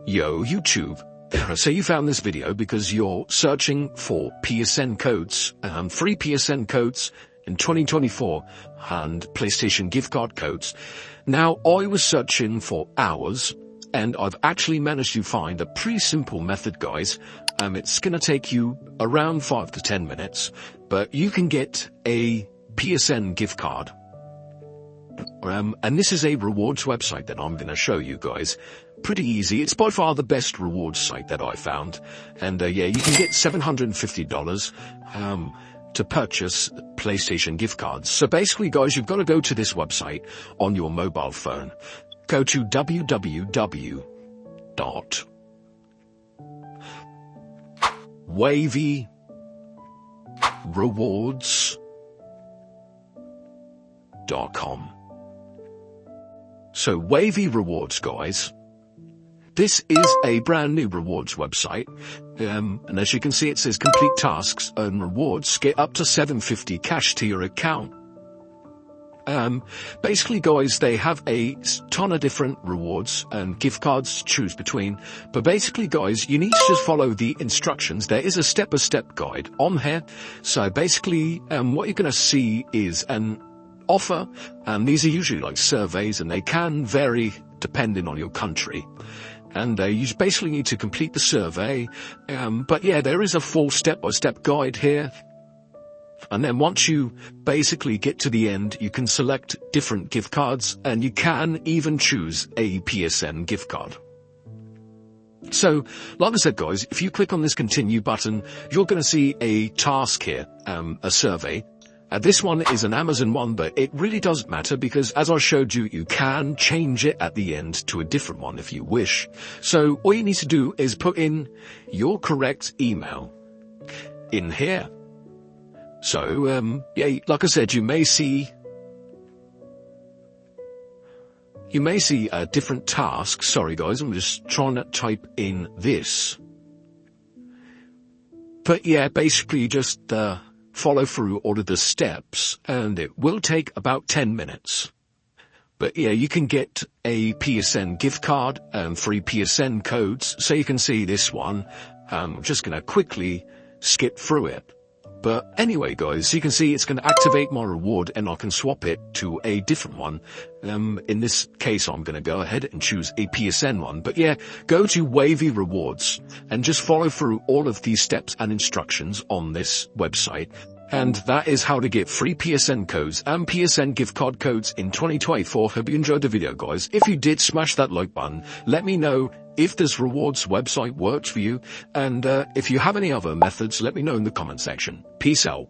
Yo, YouTube. So you found this video because you're searching for PSN codes, free PSN codes in 2024 and PlayStation gift card codes. Now, I was searching for hours and I've actually managed to find a pretty simple method, guys. It's gonna take you around 5 to 10 minutes, but you can get a PSN gift card. And this is a rewards website that I'm gonna show you guys. Pretty easy. It's by far the best rewards site that I found. And yeah, you can get $750 to purchase PlayStation gift cards. So basically, guys, you've got to go to this website on your mobile phone. Go to www.wavyrewards.com. So Wavy Rewards, guys. This is a brand new rewards website, and as you can see, it says complete tasks, earn rewards, get up to $750 cash to your account. Basically, guys, they have a ton of different rewards and gift cards to choose between. But basically, guys, you need to just follow the instructions. There is a step-by-step guide on here. So basically, what you're going to see is an offer, and these are usually like surveys, and they can vary depending on your country. And you basically need to complete the survey. But yeah, there is a full step-by-step guide here. And then once you basically get to the end, you can select different gift cards, and you can even choose a PSN gift card. So, like I said, guys, if you click on this continue button, you're going to see a task here, a survey. This one is an Amazon one, but it really doesn't matter because, as I showed you, you can change it at the end to a different one if you wish. So all you need to do is put in your correct email in here. So, yeah, like I said, you may see different tasks. Sorry, guys, I'm just trying to type in this. But yeah, basically just follow through all of the steps, and it will take about 10 minutes. But yeah, you can get a PSN gift card and free PSN codes. So you can see this one. I'm just going to quickly skip through it. But anyway, guys, you can see it's going to activate my reward, and I can swap it to a different one. In this case, I'm going to go ahead and choose a PSN one. But yeah, go to Wavy Rewards and just follow through all of these steps and instructions on this website. And that is how to get free PSN codes and PSN gift card codes in 2024. Hope you enjoyed the video, guys. If you did, smash that like button. Let me know if this rewards website works for you. And if you have any other methods, let me know in the comment section. Peace out.